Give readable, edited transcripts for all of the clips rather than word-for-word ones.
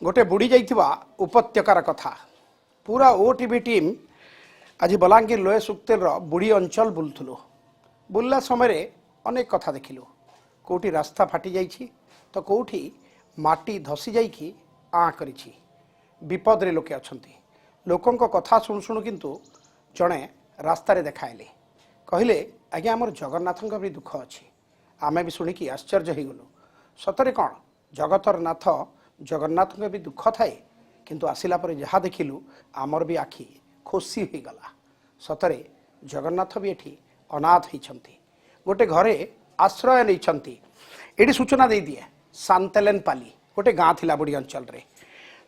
गोटे बुड़ी जाइथिबा उपत्यकार कथा पूरा ओटीवी टीम आज बलांगीर लोहे सुक्तेल बुड़ी अंचल बुलुलु बुलला समय अनेक कथा देखिलु कोठी रास्ता फाटी जाइछि तो कोठी माटी धसी जाइखि आ करिछि विपद रे लोके अछंती लोकंक कथा सुनु सुनु किंतु जणे रास्ता रे देखाइले कहले आज्ञा आमर जगन्नाथंक भी दुख अछि आमे भी शुणिकी आश्चर्य हो गलु सतरे कौन जगतर नाथ जगन्नाथ भी दुख थाए किंतु आसिला पर जहाँ देखिलु आमर भी आखि खुशी हो गला सतरे जगन्नाथ भी एठी अनाथ होती गोटे घरे आश्रय नहीं ये सूचना दे दिए सांतेलेन पाली गोटे गाँ थिला बुढ़ी अंचल रे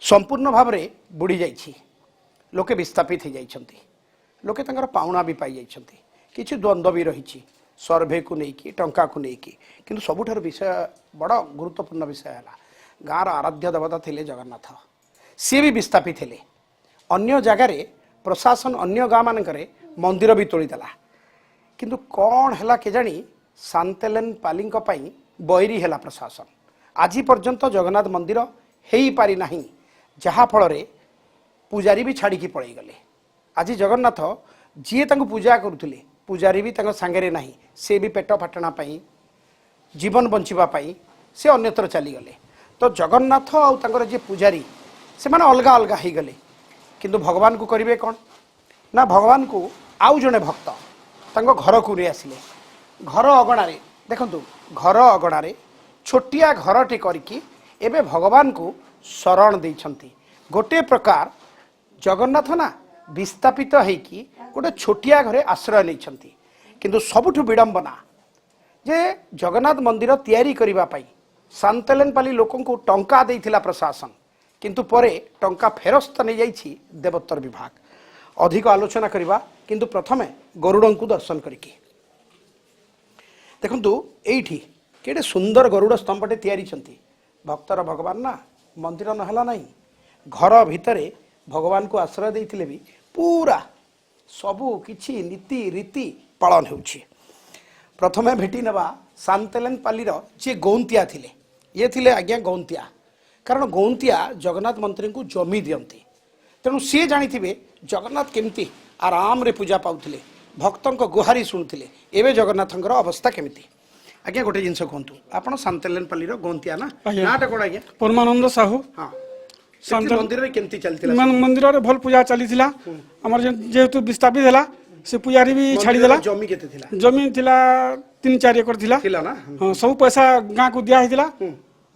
संपूर्ण भाव में बुड़ी जाइछि लोके विस्थापित हो जाइछंती लोके तंकर पाउना भी पाई जाइछंती किछि द्वंद्व भी रही सर्भे को लेकिन टंका को लेकिन किंतु सबुठार विषय बड़ गुरुत्वपूर्ण विषय है गाँव आराध्य देवता थे जगन्नाथ सी भी विस्थापित थे अन्य जगार प्रशासन अन्य गाँ मानक मंदिर भी तोड़ीदेला किंतु कौन है केजाणी सांतेलेन पाली बैरी है प्रशासन आज पर्यंत जगन्नाथ मंदिर हो पारि नाही जहा फल पूजारी भी छाड़ी पलि गले आज जगन्नाथ जी पूजा करुले पूजारी भी सांगे नहीं से भी पेट फाटना जीवन बंचापी से अन्यत्र चलीगले तो जगन्नाथ आउर जी पूजारी से माने अलग अलग हो गले किंतु भगवान को करेंगे कौन ना भगवान को आउ जड़े भक्त घर को नहीं आसिले घर अगणारे देखु घर अगणारे छोटिया घरटे करके एबे भगवान को शरण देइछंती गोटे प्रकार जगन्नाथ ना विस्थापित होइकी गोटे छोटिया घरे आश्रय नहीं किंतु सबुठु विडंबना जे जगन्नाथ मंदिर तैयारी करिबा पाई सांतेलेन पाली लोकन को टंका देइथिला प्रशासन किंतु परे टंका फेरस्त नहीं जाइछि देवोत्तर विभाग अधिक आलोचना करिबा किंतु प्रथमे गरुड़ को दर्शन करिकी देखंतु एठी केडे सुंदर गरुड़ स्तंभटे तैयारी छंती भक्तर भगवान ना मंदिर नहला नहीं घर भितरे भगवान को आश्रय देइथिले भी पूरा सबू किछि नीति रीति पालन होउछि प्रथमे भेटी नेबा सांतेलेन पालीर जे गौंतिया थिले ये थिले आज्ञा गौंतिया कारण गौंतिया जगन्नाथ मंत्री को जमी दियंती तेणु सी जानी जगन्नाथ केमती आराम रे पूजा पाउथिले भक्तों गुहारी शुणुले एवं जगन्नाथंकर अवस्था केमिति आज्ञा गोटे जिनस कहतु आप सांतेलेन पालीर गौंतिया ना नाटा कौन आज्ञा परमानंद साहू हाँ मंदिर में केमती चलती मंदिर में भल पूजा चली जेहेतु विस्थापित है से पुजारी भी छाड़ीदेला जमी केते थिला जमी थिला 3-4 एकड़ थिला ना हाँ सब पैसा गाँ को दिया होता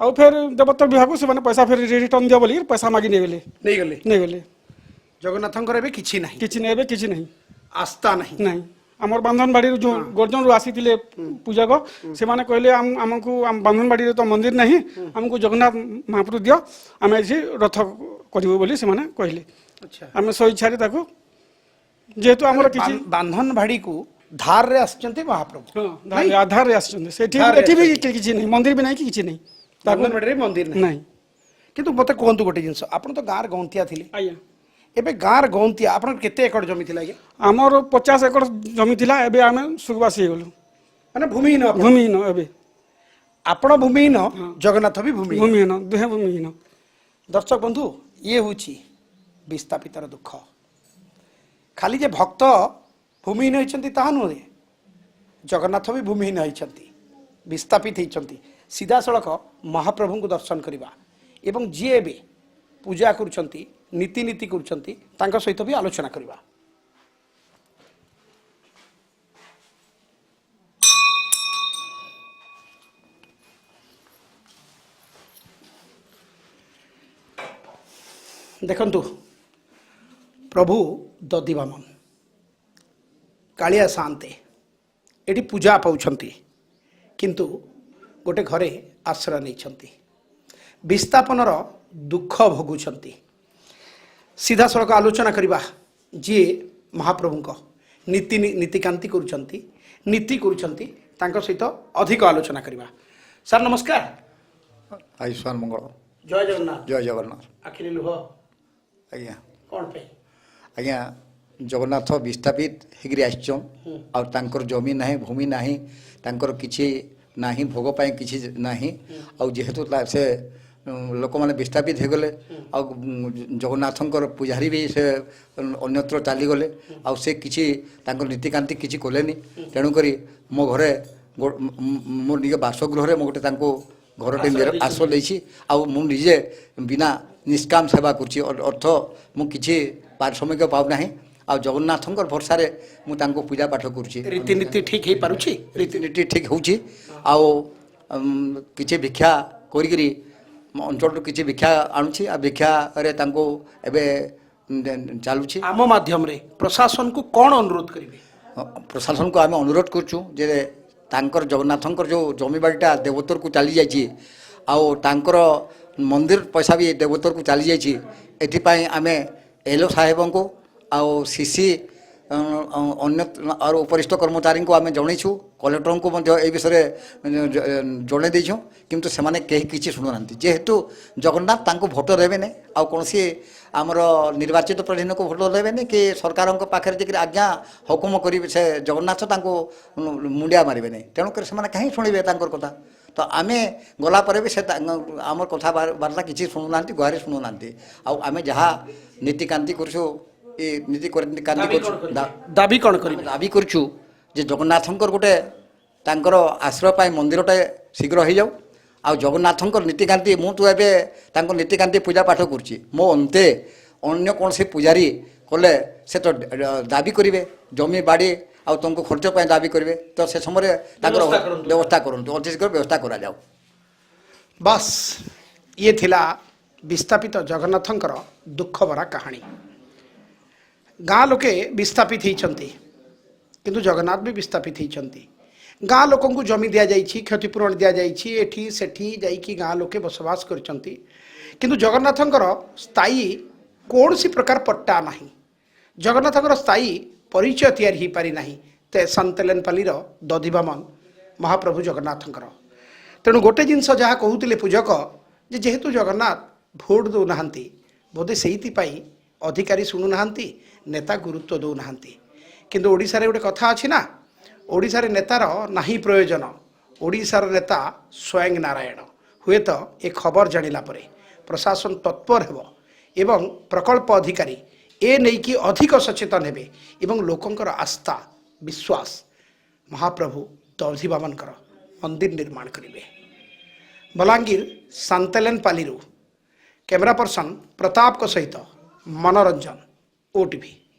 और फिर देवोत्तर विभाग को से पैसा फिर रिटर्न दिया बोली पैसा मागी नहीं गले जगन्नाथंकर एबे किछि नाही किछि नहीं आस्था नहीं आमर बांधनबाड़ी जो गर्जन रू आसी पूजा को से माने कहले आमको बांधनबाड़ी तो मंदिर नहीं हमको जगन्नाथ महाप्रभु दियो आम रथ करू बोली से माने कहले अच्छा आम स्व इच्छा जेहेतु आमर किछि बांधनबाड़ी को धार रे आछंती महाप्रभु हां आधार रे आछंती सेठी भी किछि नहीं मंदिर भी नहीं किछि नहीं बांधनबाड़ी रे मंदिर नहीं किंतु मते कोंतु गोटे जिंस आपण तो गार गौंतिया थिले आया एबे गार गौंतिया आपण केते एकड़ जमी थिला आज्ञा आमर 50 एकड़ जमी थिला एबे आमे सुगवासी गलु माने भूमिहीन एबे आपण भूमिहीन जगन्नाथ भी भूमिहीन देह भूमिहीन दर्शक बंधु ये होची विस्थापितर दुख खाली जे भक्त भूमिहीन होइछंती ताहा नुहे जगन्नाथ भी भूमिहीन होइछंती विस्थापित होइछंती सीधा सड़क महाप्रभु को दर्शन करवा एवं जी एबे पूजा करुछंती नीति नीति करुछंती तांका सहित भी आलोचना करवा देखंतु प्रभु दधिवामन कालिया शांते एटी पूजा पाउछंती किंतु गोटे घरे आश्रय नहीं विस्थापनर दुख भोगुंट सीधा सड़क आलोचना करवा जी महाप्रभु नीति नीतिकांति करुछंती नीति करुछंती तांको सहित अधिक आलोचना करवा सर नमस्कार आयुष्मान मंगल जय जगन्नाथ आखिरी लुह आज्ञा कौन पे आज्ञा जगन्नाथ विस्थापित होकर आर जमी ना भूमि ना किसी भोग किसी ना जेहेतु से ଲୋକମାନେ ବିସ୍ଥାପିତ ହେଇଗଲେ ଆଉ ଜଗନ୍ନାଥଙ୍କର ପୂଜାରୀ ବି ସେ ଅନ୍ୟତ୍ର ଚାଲିଗଲେ ଆଉ ସେ କିଛି ତାଙ୍କ ନୀତିକାନ୍ତି କିଛି କଲେନି ତେଣୁକରି ମୋ ଘରେ ମୋ ନିଜ ବାସଗୃହରେ ମୁଁ ଗୋଟେ ତାଙ୍କୁ ଘରଟେ ଆଶ୍ରୟ ଦେଇଛି ଆଉ ମୁଁ ନିଜେ ବିନା ନିଷ୍କାମ ସେବା କରୁଛି ଅର୍ଥ ମୁଁ କିଛି ପାରିଶ୍ରମିକ ପାଉନାହିଁ ଆଉ ଜଗନ୍ନାଥଙ୍କର ଭରସାରେ ମୁଁ ତାଙ୍କୁ ପୂଜା ପାଠ କରୁଛି ରୀତିନୀତି ଠିକ୍ ହେଇପାରୁଛି ରୀତିନୀତି ଠିକ୍ ହେଉଛି ଆଉ କିଛି ଭିକ୍ଷା କରିକିରି ଅଞ୍ଚଳରୁ କିଛି ଭିକ୍ଷା ଆଣୁଛି ଆଉ ଭିକ୍ଷାରେ ତାଙ୍କୁ ଏବେ ଚାଲୁଛି ଆମ ମାଧ୍ୟମରେ ପ୍ରଶାସନକୁ କ'ଣ ଅନୁରୋଧ କରିବେ ପ୍ରଶାସନକୁ ଆମେ ଅନୁରୋଧ କରୁଛୁ ଯେ ତାଙ୍କର ଜଗନ୍ନାଥଙ୍କର ଯେଉଁ ଜମିବାଡ଼ିଟା ଦେବୋତ୍ତରକୁ ଚାଲିଯାଇଛି ଆଉ ତାଙ୍କର ମନ୍ଦିର ପଇସା ବି ଦେବୋତ୍ତରକୁ ଚାଲିଯାଇଛି ଏଥିପାଇଁ ଆମେ ଏଲ୍ଓ ସାହେବଙ୍କୁ ଆଉ ସିସି ଅନ୍ୟ ଆଉ ଉପରିଷ୍ଠ କର୍ମଚାରୀଙ୍କୁ ଆମେ ଜଣେଇଛୁ କଲେକ୍ଟରଙ୍କୁ ମଧ୍ୟ ଏ ବିଷୟରେ ଜଣାଇ ଦେଇଛୁ କିନ୍ତୁ ସେମାନେ କେହି କିଛି ଶୁଣୁନାହାନ୍ତି ଯେହେତୁ ଜଗନ୍ନାଥ ତାଙ୍କୁ ଭୋଟ ଦେବେନି ଆଉ କୌଣସି ଆମର ନିର୍ବାଚିତ ପ୍ରତିନିଧିଙ୍କୁ ଭୋଟ ଦେବେନି କି ସରକାରଙ୍କ ପାଖରେ ଯାଇକରି ଆଜ୍ଞା ହୁକୁମ କରିବେ ସେ ଜଗନ୍ନାଥ ତାଙ୍କୁ ମୁଣ୍ଡିଆ ମାରିବେନି ତେଣୁକରି ସେମାନେ କାହିଁ ଶୁଣିବେ ତାଙ୍କର କଥା ତ ଆମେ ଗଲା ପରେ ବି ସେ ଆମର କଥାବାର୍ତ୍ତା କିଛି ଶୁଣୁନାହାନ୍ତି ଗୁହାରି ଶୁଣୁନାହାନ୍ତି ଆଉ ଆମେ ଯାହା ନୀତିକାନ୍ତି କରୁଛୁ ଏ ନୀତିକାନ୍ତି କରୁଛୁ ଦାବି କ'ଣ କରିବେ ଦାବି କରୁଛୁ ଯେ ଜଗନ୍ନାଥଙ୍କର ଗୋଟେ ତାଙ୍କର ଆଶ୍ରୟ ପାଇଁ ମନ୍ଦିରଟେ ଶୀଘ୍ର ହେଇଯାଉ ଆଉ ଜଗନ୍ନାଥଙ୍କର ନୀତିକାନ୍ତି ମୁଁ ତ ଏବେ ତାଙ୍କ ନୀତିକାନ୍ତି ପୂଜା ପାଠ କରୁଛି ମୋ ଅନ୍ତେ ଅନ୍ୟ କୌଣସି ପୂଜାରୀ କଲେ ସେ ତ ଦାବି କରିବେ ଜମି ବାଡ଼ି ଆଉ ତାଙ୍କୁ ଖର୍ଚ୍ଚ ପାଇଁ ଦାବି କରିବେ ତ ସେ ସମୟରେ ତାଙ୍କର ବ୍ୟବସ୍ଥା କରନ୍ତୁ ଅତି ଶୀଘ୍ର ବ୍ୟବସ୍ଥା କରାଯାଉ ବାସ୍ ଇଏ ଥିଲା ବିସ୍ଥାପିତ ଜଗନ୍ନାଥଙ୍କର ଦୁଃଖଭରା କାହାଣୀ ଗାଁ ଲୋକେ ବିସ୍ଥାପିତ ହେଇଛନ୍ତି କିନ୍ତୁ ଜଗନ୍ନାଥ ବି ବିସ୍ଥାପିତ ହେଇଛନ୍ତି ଗାଁ ଲୋକଙ୍କୁ ଜମି ଦିଆଯାଇଛି କ୍ଷତିପୂରଣ ଦିଆଯାଇଛି ଏଠି ସେଠି ଯାଇକି ଗାଁ ଲୋକେ ବସବାସ କରିଛନ୍ତି କିନ୍ତୁ ଜଗନ୍ନାଥଙ୍କର ସ୍ଥାୟୀ କୌଣସି ପ୍ରକାର ପଟ୍ଟା ନାହିଁ ଜଗନ୍ନାଥଙ୍କର ସ୍ଥାୟୀ ପରିଚୟ ତିଆରି ହୋଇପାରି ନାହିଁ ସନ୍ତେଲେନପାଲିର ଦଧିବାମନ ମହାପ୍ରଭୁ ଜଗନ୍ନାଥଙ୍କର ତେଣୁ ଗୋଟେ ଜିନିଷ ଯାହା କହୁଥିଲେ ପୂଜକ ଯେ ଯେହେତୁ ଜଗନ୍ନାଥ ଭୋଟ ଦେଉନାହାନ୍ତି ବୋଧେ ସେଇଥିପାଇଁ ଅଧିକାରୀ ଶୁଣୁନାହାନ୍ତି ନେତା ଗୁରୁତ୍ୱ ଦେଉନାହାନ୍ତି କିନ୍ତୁ ଓଡ଼ିଶାରେ ଗୋଟେ କଥା ଅଛି ନା ଓଡ଼ିଶାରେ ନେତାର ନାହିଁ ପ୍ରୟୋଜନ ଓଡ଼ିଶାର ନେତା ସ୍ୱୟଂ ନାରାୟଣ ହୁଏତ ଏ ଖବର ଜାଣିଲା ପରେ ପ୍ରଶାସନ ତତ୍ପର ହେବ ଏବଂ ପ୍ରକଳ୍ପ ଅଧିକାରୀ ଏ ନେଇକି ଅଧିକ ସଚେତନ ହେବେ ଏବଂ ଲୋକଙ୍କର ଆସ୍ଥା ବିଶ୍ୱାସ ମହାପ୍ରଭୁ ଦଧିବାମନଙ୍କର ମନ୍ଦିର ନିର୍ମାଣ କରିବେ ବଲାଙ୍ଗୀର ସାନ୍ତେଲେନପାଲିରୁ କ୍ୟାମେରା ପର୍ସନ ପ୍ରତାପଙ୍କ ସହିତ ମନୋରଞ୍ଜନ OTV।